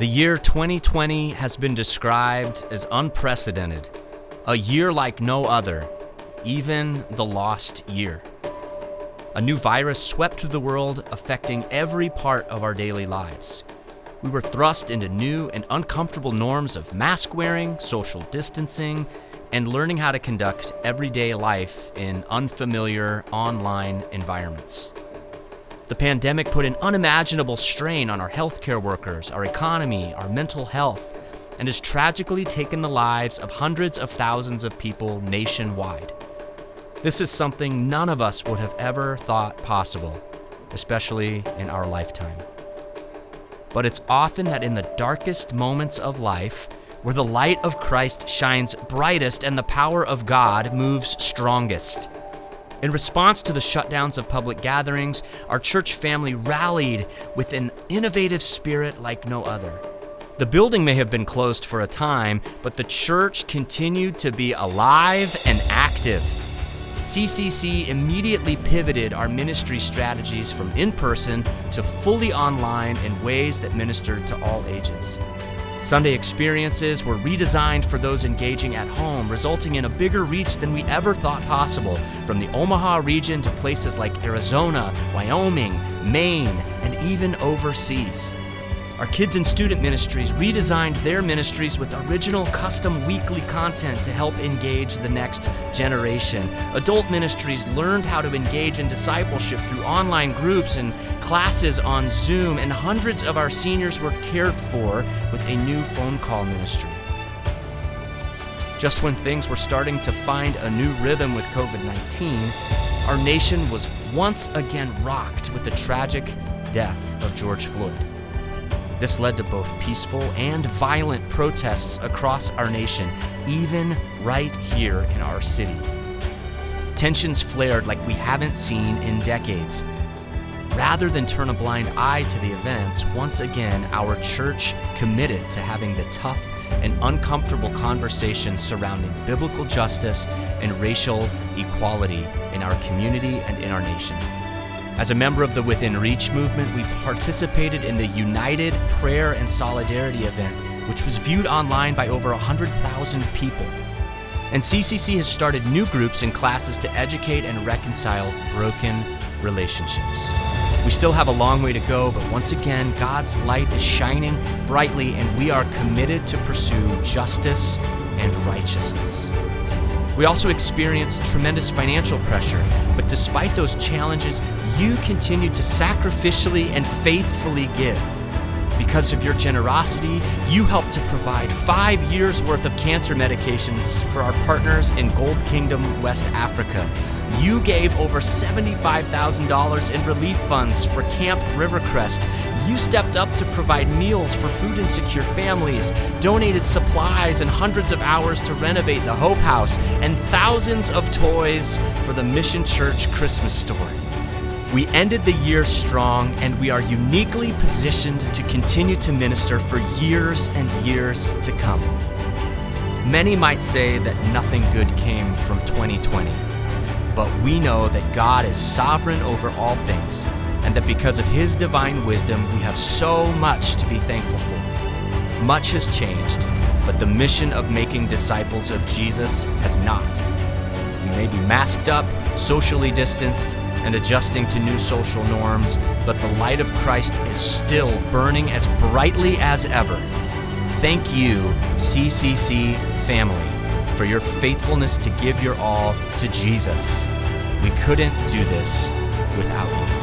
The year 2020 has been described as unprecedented, a year like no other, even the lost year. A new virus swept through the world, affecting every part of our daily lives. We were thrust into new and uncomfortable norms of mask wearing, social distancing, and learning how to conduct everyday life in unfamiliar online environments. The pandemic put an unimaginable strain on our healthcare workers, our economy, our mental health, and has tragically taken the lives of hundreds of thousands of people nationwide. This is something none of us would have ever thought possible, especially in our lifetime. But it's often that in the darkest moments of life, where the light of Christ shines brightest and the power of God moves strongest. In response to the shutdowns of public gatherings, our church family rallied with an innovative spirit like no other. The building may have been closed for a time, but the church continued to be alive and active. CCC immediately pivoted our ministry strategies from in-person to fully online in ways that ministered to all ages. Sunday experiences were redesigned for those engaging at home, resulting in a bigger reach than we ever thought possible, from the Omaha region to places like Arizona, Wyoming, Maine, and even overseas. Our kids and student ministries redesigned their ministries with original custom weekly content to help engage the next generation. Adult ministries learned how to engage in discipleship through online groups and classes on Zoom, and hundreds of our seniors were cared for with a new phone call ministry. Just when things were starting to find a new rhythm with COVID-19, our nation was once again rocked with the tragic death of George Floyd. This led to both peaceful and violent protests across our nation, even right here in our city. Tensions flared like we haven't seen in decades. Rather than turn a blind eye to the events, once again, our church committed to having the tough and uncomfortable conversations surrounding biblical justice and racial equality in our community and in our nation. As a member of the Within Reach movement, we participated in the United Prayer and Solidarity event, which was viewed online by over 100,000 people. And CCC has started new groups and classes to educate and reconcile broken relationships. We still have a long way to go, but once again, God's light is shining brightly, and we are committed to pursue justice and righteousness. We also experienced tremendous financial pressure, but despite those challenges, you continue to sacrificially and faithfully give. Because of your generosity, you helped to provide 5 years' worth of cancer medications for our partners in Gold Kingdom, West Africa. You gave over $75,000 in relief funds for Camp Rivercrest. You stepped up to provide meals for food insecure families, donated supplies and hundreds of hours to renovate the Hope House, and thousands of toys for the Mission Church Christmas store. We ended the year strong, and we are uniquely positioned to continue to minister for years and years to come. Many might say that nothing good came from 2020, but we know that God is sovereign over all things, and that because of His divine wisdom, we have so much to be thankful for. Much has changed, but the mission of making disciples of Jesus has not. We may be masked up, socially distanced, and adjusting to new social norms, but the light of Christ is still burning as brightly as ever. Thank you, CCC family, for your faithfulness to give your all to Jesus. We couldn't do this without you.